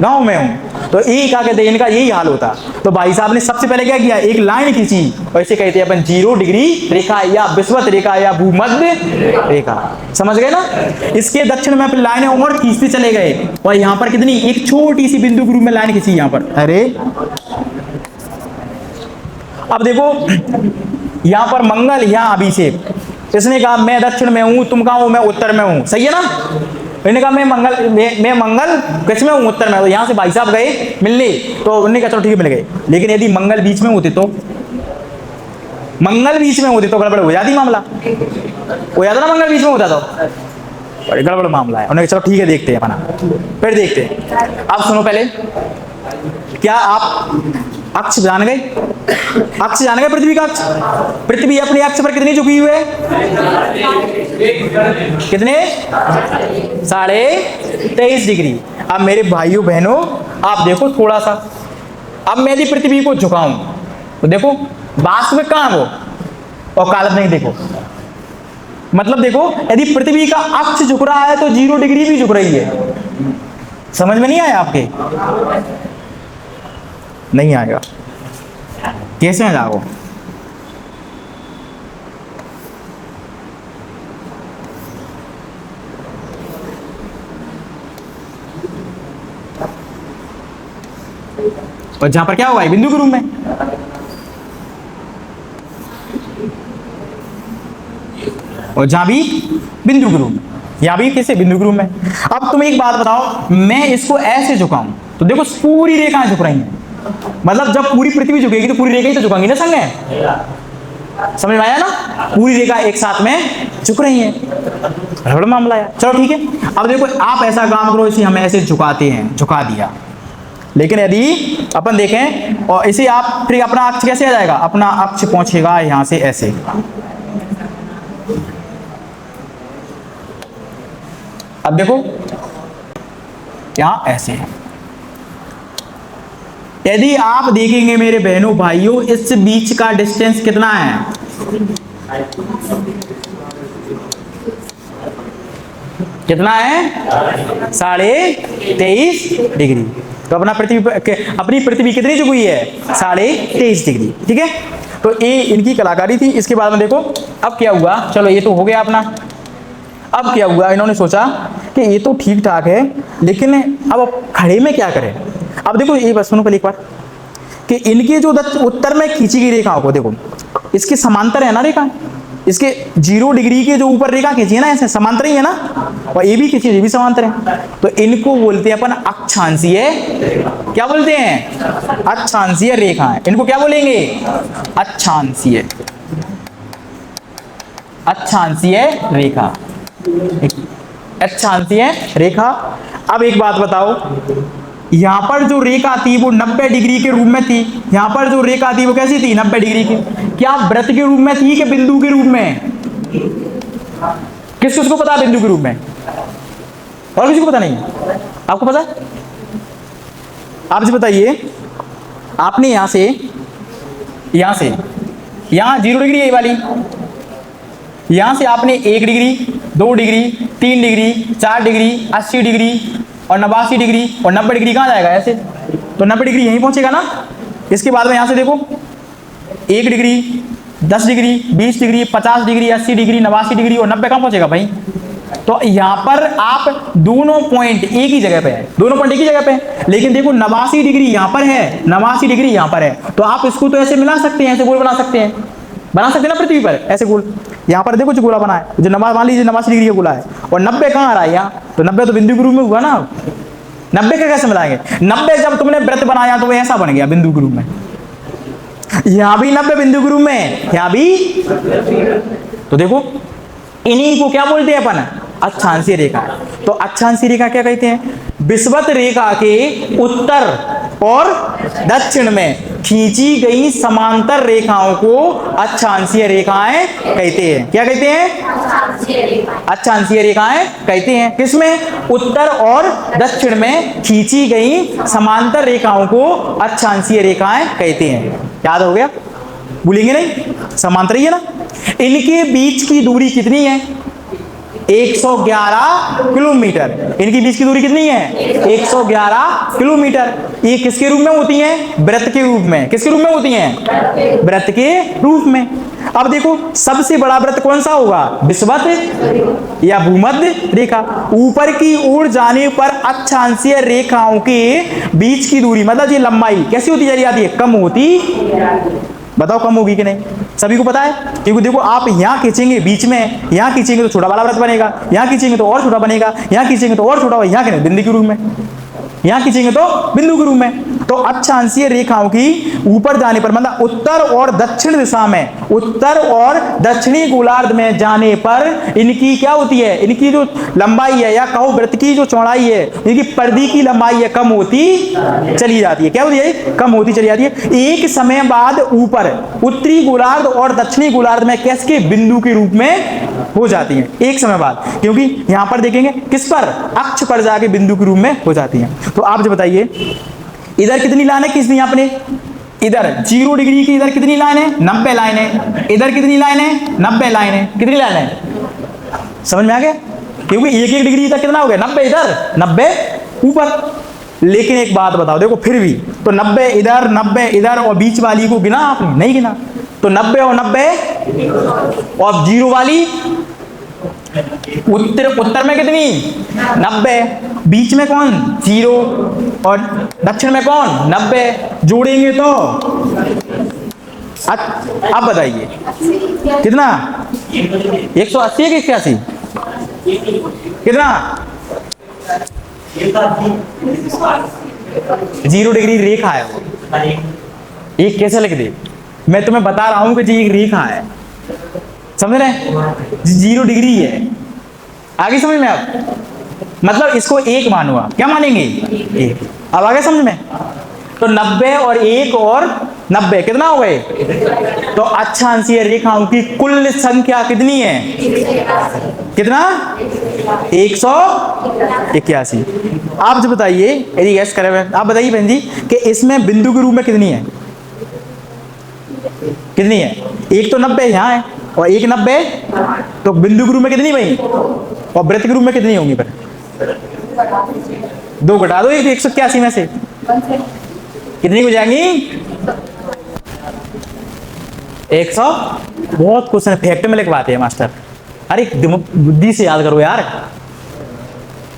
गांव में हूं। तो ये क्या कहते हैं, इनका यही हाल होता। तो भाई साहब ने सबसे पहले क्या किया, एक लाइन खींची, और इसे कहते हैं अपन 0 डिग्री रेखा या विषुवत रेखा या भूमध्य रेखा। समझ गए ना। इसके दक्षिण में अपनी लाइनें और खींचते चले गए, और यहाँ पर कितनी, एक छोटी सी बिंदु के रूप में लाइन खींची यहाँ पर। अरे अब देखो यहाँ पर मंगल, यहाँ अभिषेक, इसने कहा मैं दक्षिण में हूं, तुम कहां हो, मैं उत्तर में हूं, सही है ना। इन्होंने कहा मैं मंगल किस में हूं, उत्तर में। तो यहां से भाई साहब गए मिलने, तो उन्होंने कहा चलो ठीक है मिल गए। लेकिन यदि मंगल बीच में होते, तो मंगल बीच में होते तो गड़बड़ हो जाती, मामला हो जाता ना, मंगल बीच में होता तो बड़ी गड़बड़ मामला है। उन्होंने कहा चलो ठीक है देखते हैं अपना, फिर देखते हैं। अब सुनो पहले, क्या आप अक्ष जान गए, अक्ष जान गए, पृथ्वी का अक्ष। पृथ्वी अपने अक्ष पर कितनी झुकी हुई है, कितने, 23.5 डिग्री। अब मेरे भाइयों बहनों आप देखो थोड़ा सा, अब मैं यदि पृथ्वी को झुकाऊं तो देखो वास्तविक कहां वो, और काल्पनिक देखो। मतलब देखो यदि पृथ्वी का अक्ष झुक रहा है तो 0 डिग्री भी झुक रही है। समझ में नहीं आया आपके, नहीं आएगा, कैसे में जाओ। और जहां पर क्या हुआ है, बिंदु के रूप में, और जहां भी बिंदु के रूप में, यहां भी कैसे, बिंदु के रूप में। अब तुम एक बात बताओ, मैं इसको ऐसे झुकाऊं तो देखो पूरी रेखाएं झुक रही हैं। मतलब जब पूरी पृथ्वी झुकेगी तो पूरी रेखा ही तो झुकेंगी ना संग है, समझ में आया ना। पूरी रेखा एक साथ में झुक रही है, बड़ा मामला है। चलो ठीक है। अब देखो आप ऐसा काम करो, इसे हम ऐसे झुकाते हैं, झुका दिया। लेकिन यदि अपन देखें और इसे आप, फिर अपना अक्ष कैसे आ जाएगा, अपना अक्ष पहुंचेगा यहां से ऐसे, अब देखो यहां ऐसे है। यदि आप देखेंगे मेरे बहनों भाइयों, इस बीच का डिस्टेंस कितना है, कितना है, 23.5 डिग्री। तो अपनी पृथ्वी कितनी झुकी हुई है, 23.5 डिग्री। ठीक है, तो ये इनकी कलाकारी थी। इसके बाद में देखो अब क्या हुआ, चलो ये तो हो गया अपना। अब क्या हुआ, इन्होंने सोचा कि ये तो ठीक ठाक है, लेकिन अब खड़े में क्या करें। अब देखो ये बात सुनो पहले एक बार, कि इनके जो उत्तर में खींची गई रेखाओं को देखो, इसके समांतर है ना रेखा, इसके 0 डिग्री के जो ऊपर रेखा खींची है ना, ऐसे समांतर ही है ना, और ये भी खींची, ये भी समांतर है। तो इनको बोलते हैं अपन अक्षांशीय, क्या बोलते हैं, अक्षांशीय रेखा है। इनको क्या बोलेंगे, अक्षांशीय, अक्षांशीय रेखा, अक्षांशीय रेखा। अब एक बात बताओ, यहां पर जो रेखा थी वो 90 डिग्री के रूप में थी, यहां पर जो रेखा थी वो कैसी थी, 90 डिग्री की। क्या वृत्त के रूप में थी कि बिंदु के रूप में, किस किसको पता बिंदु के रूप में, और किसी को पता नहीं, आपको पता, आप जी बताइए। आपने यहां से यहां 0 डिग्री ये वाली, यहां से आपने 1 degree, 2 degree, 3 degree, 4 degree, 80 degree और 89 डिग्री और 90 डिग्री कहाँ जाएगा ऐसे, तो 90 डिग्री यहीं पहुंचेगा ना। इसके बाद में यहां से देखो 1 degree, 10 degree, 20 degree, 50 degree, 80 degree, 89 degree और 90 कहाँ पहुंचेगा भाई। तो यहां पर आप दोनों पॉइंट एक ही जगह पे है, दोनों पॉइंट एक ही जगह पे है। लेकिन देखो 89 डिग्री यहां पर है, 89 डिग्री यहां पर है, तो आप इसको तो ऐसे मिला सकते हैं, ऐसे गोल बना सकते हैं, बना सकते हैं ना पृथ्वी पर ऐसे गोल। यहाँ पर देखो जो गोला बना है, जो मान लीजिए 89 डिग्री का गोला है, और 90 कहाँ आ रहा है यहाँ, तो 90 तो बिंदु के रूप में हुआ ना। 90 का कैसे मिलाएंगे, 90 जब तुमने वृत्त बनाया तो वो ऐसा बन गया बिंदु के रूप में। यहाँ भी 90 बिंदु के रूप में, यहाँ भी। तो देखो इन्हीं को क्या बोलते हैं अपन, अक्षांशीय रेखा। तो अक्षांशीय रेखा क्या कहते हैं, विषुवत रेखा के उत्तर और दक्षिण में खींची गई समांतर रेखाओं को अक्षांशीय रेखाएं कहते हैं। क्या कहते हैं, अक्षांशीय रेखाएं कहते हैं। किसमें, उत्तर और दक्षिण में खींची गई समांतर रेखाओं को अक्षांशीय रेखाएं कहते हैं। याद हो गया, भूलेंगे नहीं, समांतर ही है ना। इनके बीच की दूरी कितनी है, 111 किलोमीटर। इनकी बीच की दूरी कितनी है? 111 किलोमीटर। ये किसके रूप में होती हैं? वृत्त के रूप में। किसके रूप में होती हैं? वृत्त के रूप में। अब देखो सबसे बड़ा वृत्त कौन सा होगा? विषुवत या भूमध्य रेखा। ऊपर की ओर जाने पर अक्षांशीय रेखाओं के बीच की दूरी मतलब ये लंबाई कैसी होती चली जाती है? कम होती। बताओ कम होगी कि नहीं? सभी को पता है, क्योंकि देखो आप यहाँ खींचेंगे बीच में, यहाँ खींचेंगे तो छोटा वाला वृत्त बनेगा, यहाँ खींचेंगे तो और छोटा बनेगा, यहाँ खींचेंगे तो और छोटा होगा, यहाँ के बिंदु के रूप में, यहाँ खींचेंगे तो बिंदु के रूप में। तो अक्षांशीय रेखाओं की ऊपर जाने पर मतलब उत्तर और दक्षिण दिशा में, उत्तर और दक्षिणी गोलार्ध में जाने पर इनकी क्या होती है? इनकी जो लंबाई है या कहो वृत्त की जो चौड़ाई है, इनकी परिधि की लंबाई है कम होती चली जाती है। क्या होती है? कम होती चली जाती है। एक समय बाद ऊपर उत्तरी गोलार्ध और दक्षिणी गोलार्ध में कैसे बिंदु के रूप में हो जाती है एक समय बाद, क्योंकि यहां पर देखेंगे किस पर? अक्ष पर जाके बिंदु के रूप में हो जाती है। तो आप जो बताइए इधर कितनी लाइन है? किसने आपने इधर 0 डिग्री की इधर कितनी लाइन है? 90 लाइन है। इधर कितनी लाइन है? 90 लाइन है। कितनी लाइन है? समझ में आ गया? क्योंकि 1-1 डिग्री इधर कितना हो गया? 90 इधर 90 ऊपर। लेकिन एक बात बताओ, देखो फिर भी तो 90 इधर 90 इधर और बीच वाली को गिना आपने? नहीं गिना। तो 90 और 90 और 0 वाली उत्तर में कितनी? 90। बीच में कौन? 0 और दक्षिण में कौन? 90। जोड़ेंगे तो अब बताइए कितना? 180 है कि 81? कितना? 0 डिग्री रेखा है वो। ये कैसे लिख दे? मैं तुम्हें बता रहा हूं कि ये एक रेखा है, समझ रहे? 0 डिग्री है। आगे समझ में? आप मतलब इसको 1 मानूंगा। क्या मानेंगे? 1। अब आगे समझ में? तो 90 और 1 और 90 कितना हो गए? तो अक्षांशीय रेखाओं की कुल संख्या कितनी है? कितना? 181। आप जो बताइए, यदि गैस करें, आप बताइए बहन जी कि इसमें बिंदु के रूप में कितनी है? कितनी है? एक तो 90 यहाँ है और एक 90, तो बिंदु के रूप में कितनी भाई? और वृत्त के रूप में कितनी होंगी? पर 2 घटा दो 181 में से कितनी हो जाएंगी? 100। बहुत क्वेश्चन फैक्ट में लिखवाते हैं मास्टर। अरे बुद्धि से याद करो यार।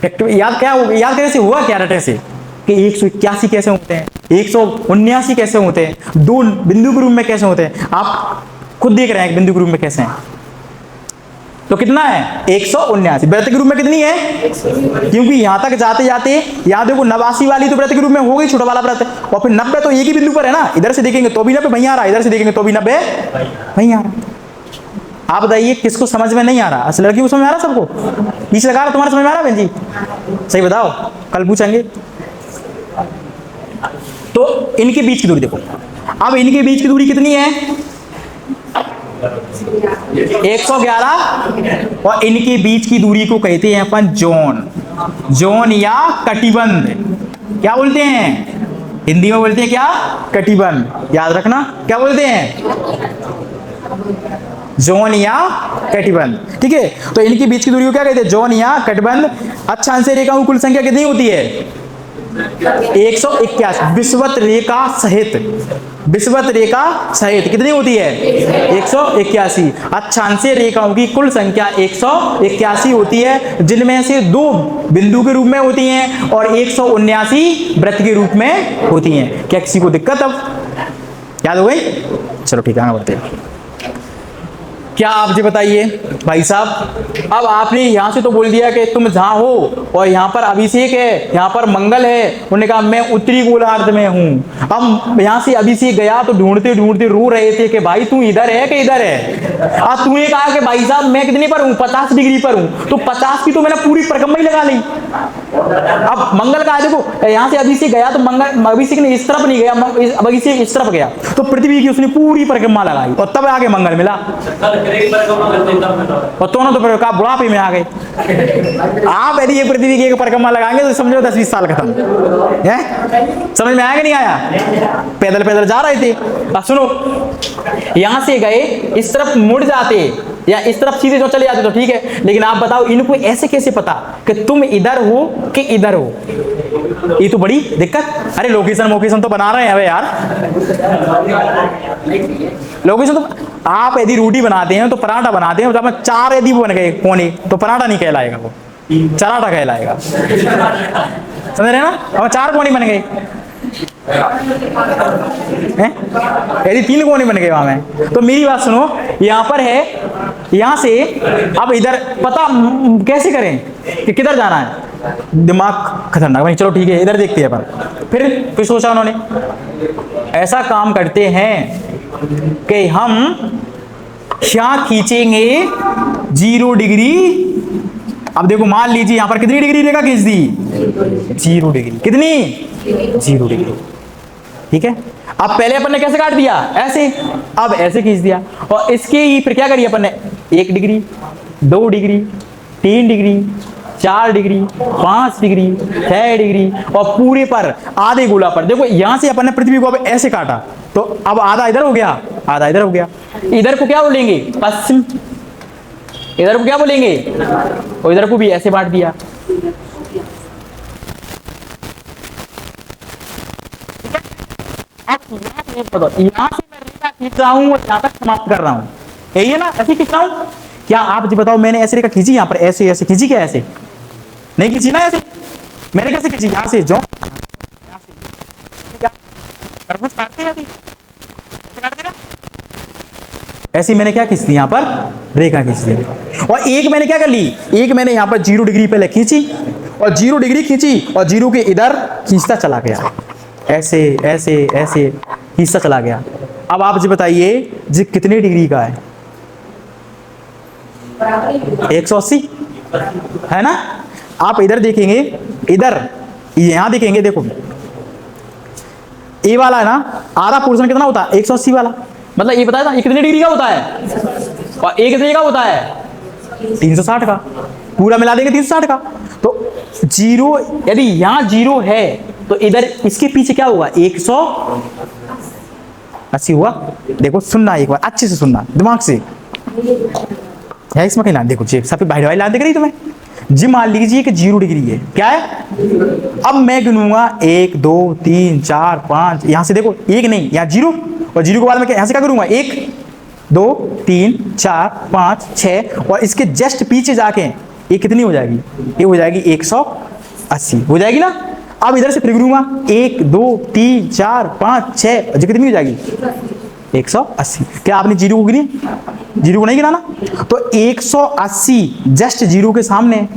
फैक्ट में याद क्या हो? याद कैसे हुआ? क्या रटे से कि 181 कैसे होते हैं, 179 कैसे होते हैं, 2 बिंदु के रूप में कैसे होते हैं? आप खुद देख रहे हैं बिंदु के रूप में कैसे हैं। तो कितना है? 179। वृत्त के रूप में कितनी है? क्योंकि यहां तक जाते जाते यहां देखो 89 वाली तो वृत्त के रूप में हो गई, छोटा वाला वृत्त, और फिर 90 तो एक ही बिंदु पर है ना। इधर से देखेंगे तो भी 90 वहीं आ रहा है, इधर से देखेंगे तो भी 90 वहीं आ रहा है। आप बताइए किसको समझ में नहीं आ रहा? असल लड़की को समझ में आ रहा? सबको बीच लगा रहा? तुम्हारा समझ में आ रहा बहन जी? सही बताओ, कल पूछेंगे। तो इनके बीच की दूरी देखो। अब इनके बीच की दूरी कितनी है? 111। और इनके बीच की दूरी को कहते हैं अपन जोन। जोन या कटिबंध। क्या बोलते हैं? हिंदी में बोलते हैं क्या? कटिबंध। याद रखना क्या बोलते हैं? जोन या कटिबंध। ठीक है, तो इनके बीच की दूरी को क्या कहते हैं? जोन या कटिबंध। अक्षांशीय रेखाओं की कुल संख्या कितनी होती है? 181। विषुवत रेखा सहित, विषुवत रेखा सहित कितनी होती है? 181। अक्षांशीय रेखाओं की कुल संख्या 181 होती है, जिनमें से 2 बिंदु के रूप में होती हैं और 179 वृत्त के रूप में होती हैं। क्या किसी को दिक्कत? अब याद हो गई? चलो ठीक है, आगे बढ़ते हैं। क्या आप जी बताइए भाई साहब, अब आपने यहां से तो बोल दिया कि तुम जहां हो और यहां पर अभिषेक है, यहां पर मंगल है। उन्होंने कहा मैं उत्तरी गोलार्ध में हूं। अब यहां से अभिषेक गया तो ढूंढते ढूंढते रो रहे थे कि भाई तू इधर है कि इधर है। अब तूने कहा कि भाई साहब मैं कितने पर हूं? 50 डिग्री पर हूं। तो 50 की तो मैंने पूरी परिक्रमा ही लगा ली। अब मंगल का देखो, यहां से अभिषेक गया तो मंगल, अभिषेक ने इस तरफ नहीं गया, अभिषेक इस तरफ गया, तो पृथ्वी की उसने पूरी परिक्रमा लगाई और तब आगे मंगल मिला। और दोनों तो फिर का बुढ़ापे में आ गए। आप यदि ये पृथ्वी की एक परिक्रमा लगाएंगे तो समझो 10-20 साल खत्म है। समझ में आया कि नहीं आया? पैदल पैदल जा रहे थे। अब सुनो, यहां से गए, इस तरफ मुड़ जाते या इस तरफ सीधे जो चले जाते तो ठीक है, लेकिन आप बताओ इनको ऐसे कैसे पता कि तुम इधर हो कि इधर हो? ये तो बड़ी दिक्कत। अरे लोकेशन तो बना रहे हैं अबे यार, लोकेशन तो आप यदि रोटी बनाते हैं तो पराठा बनाते हैं, जब 4 यदि बन गए कोने तो पराठा नहीं कहलाएगा, वो चराठा कहलाएगा। समझ रहे ना? अब 4 कोने बन गए, यदि 3 कोने बन गए वहां में, तो मेरी बात सुनो, यहां पर है, यहां से अब इधर पता कैसे करें कि किधर जाना है? दिमाग खतरनाक बनी। चलो ठीक है, इधर देखते हैं अपन। फिर सोचा उन्होंने, ऐसा काम करते हैं कि हम यहां खींचेंगे 0 डिग्री। अब देखो मान लीजिए यहां पर कितनी डिग्री रेखा खींच दी? 0 डिग्री। कितनी? 0 डिग्री। ठीक है, अब पहले अपन ने कैसे काट दिया? ऐसे। अब ऐसे खींच दिया, और इसके ही फिर क्या करिए अपन ने? 1 degree, 2 degree, 3 degree, 4 degree, 5 degree, 6 degree, और पूरे पर आधे गोला पर देखो, यहां से अपन ने पृथ्वी को अब ऐसे काटा, तो अब आधा इधर हो गया, आधा इधर हो गया। इधर को क्या बोलेंगे? पश्चिम। इधर को क्या बोलेंगे? और इधर को भी ऐसे बांट दिया। यहां से मैं रेखा खींच रहा हूं और यहां तक समाप्त कर रहा हूं, यही है ना? ऐसे खींच रहा हूं। क्या आप जी बताओ, मैंने ऐसे रेखा खींची यहां पर, ऐसे ऐसे खींची क्या? ऐसे नहीं खींची ना। ऐसे मैंने कैसे खींची? यहां से जो तरबूज काटते हैं ऐसे मैंने क्या खींच दी? यहां पर रेखा खींच दी। और एक मैंने क्या कर ली? एक मैंने यहां पर 0 डिग्री पहले खींची, और 0 डिग्री खींची, और 0 के इधर खींचता चला गया, ऐसे ऐसे ऐसे खींचता चला गया। अब आप जी बताइए, जी कितने डिग्री का है? 180 है ना? आप इधर देखेंगे, इधर यहां देखेंगे, देखो ए वाला है ना, आधा पोर्शन कितना होता है? 180 वाला। मतलब ये बताया था ये कितने डिग्री का होता है, और ए कितने का होता है? 360 का। पूरा मिला देंगे 360 का। तो 0 यदि यहां 0 है तो इधर इसके पीछे क्या होगा? 180 हुआ। देखो सुनना, एक बार अच्छे से सुनना, दिमाग से है इसमें कहीं। देखो जी सब बाहर वाली लाइन दिख रही तुम्हें? जी मान लीजिए कि 0 डिग्री है, क्या है? अब मैं गिनूंगा 1 2 3 4 5, यहां से देखो 1 नहीं, यहां 0, और 0 के बाद में यहां से क्या करूंगा? 1 2 3 4 5 6, और इसके जस्ट पीछे जाके ये कितनी हो जाएगी? ये हो जाएगी 180 हो जाएगी ना। अब इधर से फिर गिनूंगा 1 2 3 4 5 6, जो कितनी हो जाएगी? 180। क्या आपने 0 को गिनी? 0 को नहीं गिना ना? तो 180 जस्ट 0 के सामने,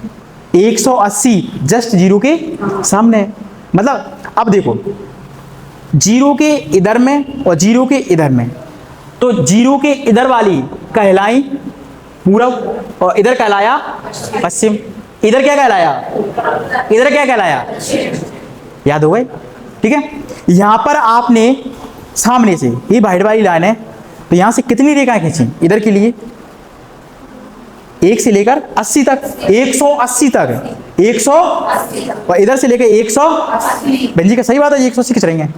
180 जस्ट 0 के सामने। मतलब अब देखो 0 के इधर में और 0 के इधर में, तो 0 के इधर वाली कहलाई पूरब, और इधर कहलाया पश्चिम। इधर क्या कहलाया? इधर क्या कहलाया? याद हो गए? ठीक है। यहां पर आपने सामने से ये वाइट वाली लाइन है, तो यहां से कितनी रेखाएं खींची इधर के लिए? 1 से लेकर 80 तक, 180 तक, 100, और इधर से लेकर 100। बंजी का सही बात है, 180 खींच रही हैं।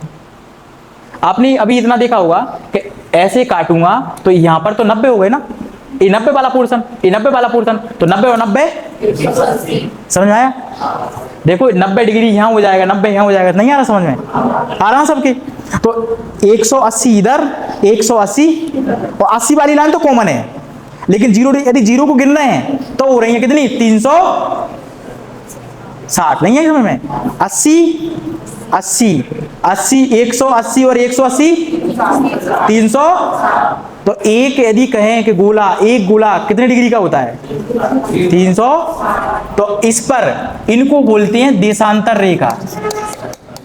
आपने अभी इतना देखा होगा कि ऐसे काटूंगा तो यहां पर तो 90 हो गए ना, ये 90 वाला पोर्शन, ये 90 वाला पोर्शन, तो 90 और 90 समझ में आया? देखो 90 डिग्री यहां हो जाएगा, 90 यहां हो जाएगा, नहीं आ रहा समझ में? आ रहा सबके? तो 180 इधर, 180, और 80 वाली लाइन तो कॉमन है, लेकिन 0 यदि 0 को गिन रहे हैं तो हो रही है कितनी? 360। नहीं है समझ में? 80 80 80, 180 और 180 300। तो एक यदि कहें कि गोला, एक गोला कितने डिग्री का होता है? 300। तो इस पर इनको बोलते हैं देशांतर रेखा।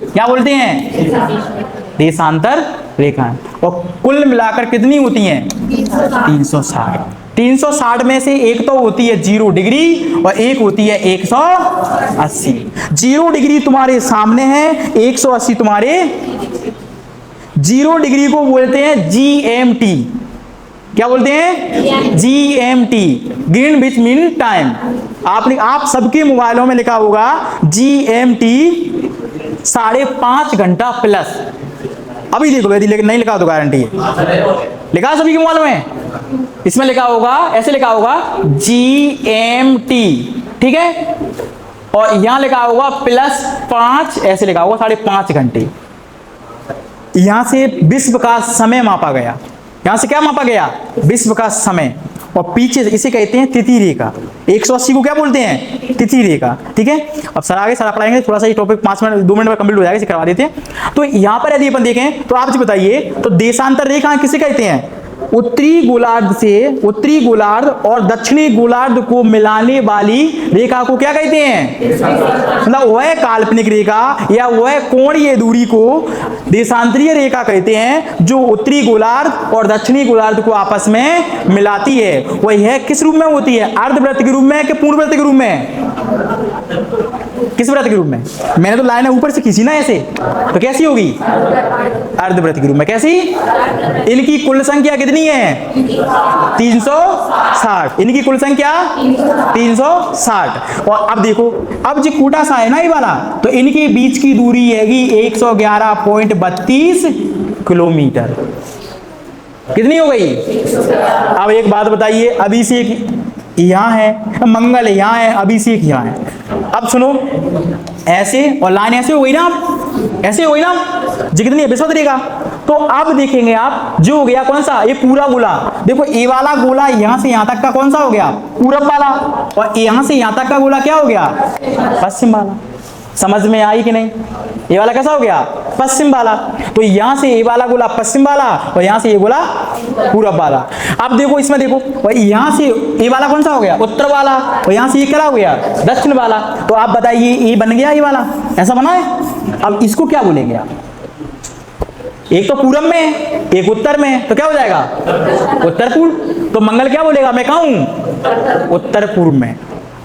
क्या बोलते हैं? देशांतर रेखा। और कुल मिलाकर कितनी होती हैं? 360। 360 में से एक तो होती है 0 डिग्री और एक होती है 180। 0 डिग्री तुम्हारे सामने है, 180 तुम्हारे। 0 डिग्री को बोलते हैं GMT। क्या बोलते हैं? GMT, Greenwich mean time. आप सबके मोबाइलों में लिखा होगा GMT 5.5 घंटा प्लस। अभी देखो यदि नहीं लिखा तो गारंटी है, लिखा सभी के मोबाइल में। इसमें लिखा होगा, ऐसे लिखा होगा GMT, ठीक है, और यहां लिखा होगा +5, ऐसे लिखा होगा 5.5 घंटे। यहां से विश्व का समय मापा गया, यहां से क्या मापा गया, विश्व का समय, और पीछे इसे कहते हैं तिथि रेखा। 180 को क्या बोलते हैं, तिथि रेखा, ठीक है। अब सर आगे सारा पढ़ाएंगे, थोड़ा सा ये टॉपिक 5 मिनट 2 मिनट में कंप्लीट हो जाएगा, इसे करवा देते हैं। तो यहां पर यदि अपन देखें तो आप जी बताइए, तो देशांतर रेखा किसे कहते हैं, उत्तरी गोलार्ध से, उत्तरी गोलार्ध और दक्षिणी गोलार्ध को मिलाने वाली रेखा को क्या कहते हैं, मतलब वह काल्पनिक रेखा या वह कोणीय दूरी को देशांतरीय रेखा कहते हैं, जो उत्तरी गोलार्ध और दक्षिणी गोलार्ध को आपस में मिलाती है। वह यह किस रूप में होती है, अर्धवृत्त के रूप में कि पूर्ण वृत्त के रूप में, किस वृत्त के रूप में, मैंने तो लाइन ऊपर से खींची ना ऐसे, तो कैसी होगी, अर्धवृत्त के रूप में। कैसी, इनकी कुल संख्या कितनी है, 360, इनकी कुल संख्या 360। और अब देखो, अब जो कोटा सा है ना ये वाला, तो इनके बीच की दूरी हैगी 111.32 किलोमीटर। कितनी हो गई। अब एक बात बताइए, अभिषेक यहाँ है, मंगल यहाँ है, अभिषेक यहाँ है। अब सुनो, ऐसे और लाइन ऐसे हो गई ना, ऐसे हो गई ना, जी कितनी है, विश्वत रेखा। तो अब देखेंगे आप, जो हो गया कौन सा, ये पूरा गोला, देखो ये वाला गोला यहां से यहां तक का कौन सा हो गया, पूरब वाला, और यहां से यहां तक का गोला क्या हो गया, पश्चिम वाला। समझ में आई कि नहीं, ये वाला कैसा हो गया, पश्चिम वाला। तो यहां से ये वाला गोला पश्चिम वाला, और यहां से ये गोला पूरब वाला। अब देखो इसमें देखो, और यहां से ये वाला कौन सा हो गया, उत्तर वाला, और यहां से ये क्या हो गया, दक्षिण वाला। तो आप बताइए, ये बन गया, ये वाला ऐसा बना है। अब इसको क्या बोलेंगे आप, एक तो पूरब में एक उत्तर में, तो क्या हो जाएगा, उत्तर पूर्व। तो मंगल क्या बोलेगा, मैं कहाँ हूं, उत्तर पूर्व में।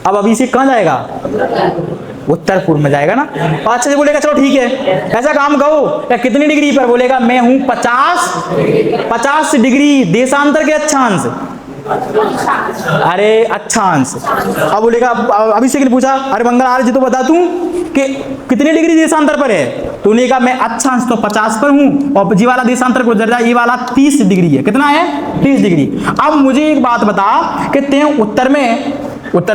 अब अभी से कहां जाएगा, उत्तर पूर्व में जाएगा ना। अच्छे से बोलेगा, चलो ठीक है, ऐसा काम कहो, या कितनी डिग्री पर, बोलेगा मैं हूं 50 डिग्री देशांतर के अक्षांश, अरे अक्षांश। अब बोलेगा, अभिषेक ने पूछा, अरे मंगल आर्य जी तो बता तू कि कितनी डिग्री देशांतर पर है, तो उन्होंने कहा मैं अक्षांश तो 50 पर हूं, और जी वाला देशांतर को जरा ये वाला 30 डिग्री है। कितना है, 30 डिग्री। अब मुझे एक बात बता कि ते उत्तर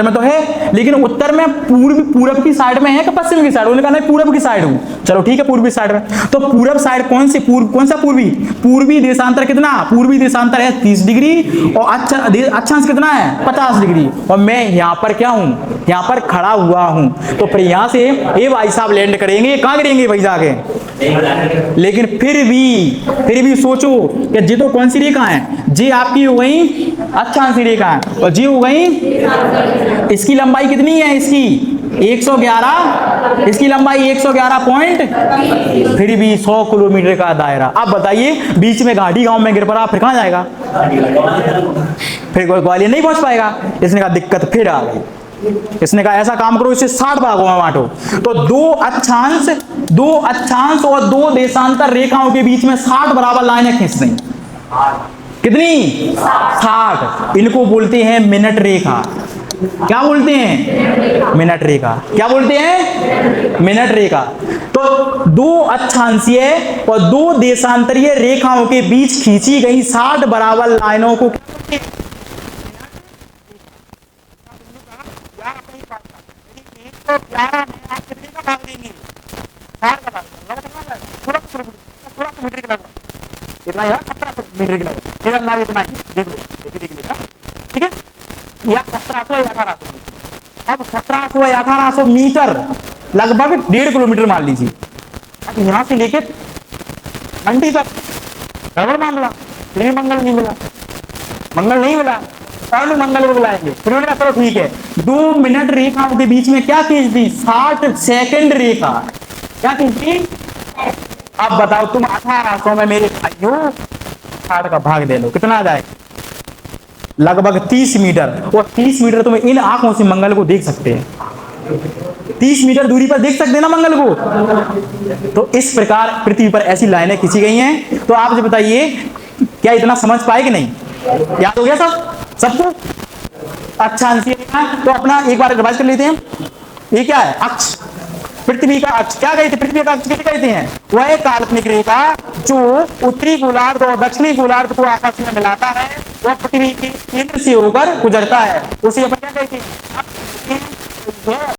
में तो है, लेकिन उत्तर में पूरब की साइड में है कि पश्चिम की साइड, उन्होंने कहा नहीं पूरब की साइड हूं। चलो ठीक है, पूर्वी साइड में। तो पूरब साइड कौन सा पूर्वी देशांतर कितना, पूर्वी देशांतर है 30 डिग्री, और अक्षांश कितना है 50 डिग्री, और मैं यहाँ पर क्या हूं, यहाँ पर खड़ा हुआ हूं। तो फिर यहाँ से ये भाई साहब लैंड करेंगे, कहाँ गिरेंगे भाई जाके, लेकिन फिर भी सोचो कि जी तो कौन सी रेखा है, जी आपकी हो गई अक्षांशी रेखा है, और जी हो गई, इसकी लंबाई कितनी है, इसकी 111, इसकी लंबाई 111 पॉइंट, फिर भी 100 किलोमीटर का दायरा। अब बताइए, बीच में घाटी गांव में गिर पड़ा, फिर कहां जाएगा, फिर ग्वालियर नहीं पहुंच पाएगा। इसने कहा दिक्कत फिर आ गई, इसने कहा ऐसा काम करो, इसे 60 भागों में बांटो। तो दो अक्षांश और दो देशांतर रेखाओं के बीच में 60 बराबर लाइनें खींच दें। कितनी, 60। इनको बोलते हैं मिनट रेखा। क्या बोलते हैं, मिनट रेखा। क्या बोलते हैं, मिनट रेखा। तो दो अक्षांशीय और दो देशांतरीय रेखाओं के बीच खींची गई 60 बराबर लाइनों को ठीक है, या 1700 या 1800। अब 1700 या 1800 मीटर लगभग 1.5 किलोमीटर मान लीजिए। अब यहां से लेके मंडी तक खबर मामला, फिर मंगल नहीं मिला, और मंगल को बुलाएंगे। फिर उन्होंने कहा चलो ठीक है, 2 मिनट रेखाओं के बीच में क्या खींच दी, 60 सेकंड रेखा। क्या खींच दी, अब बताओ तुम 1800 में मेरे भाइयों 60 का भाग दे लो, कितना आ जाए, लगभग 30 मीटर। और 30 मीटर तुम इन आंखों से मंगल को देख सकते हैं, 30 मीटर दूरी पर देख सकते हैं ना मंगल को। तो इस प्रकार पृथ्वी पर ऐसी लाइनें खींची गई हैं। तो आप जो बताइए, क्या इतना समझ पाए कि नहीं, याद हो गया सबको। अक्षांशीय रेखा, तो अपना एक बार रिवाइज कर लेते हैं। ये क्या है, अक्ष, पृथ्वी का अक्ष। क्या कहते हैं, पृथ्वी का अक्ष किसे कहते हैं, वह काल्पनिक रेखा जो उत्तरी गोलार्ध और दक्षिणी गोलार्ध को आपस में मिलाता है। वह पृथ्वी के केंद्र से होकर गुजरता है, उसे अपन क्या कहते हैं?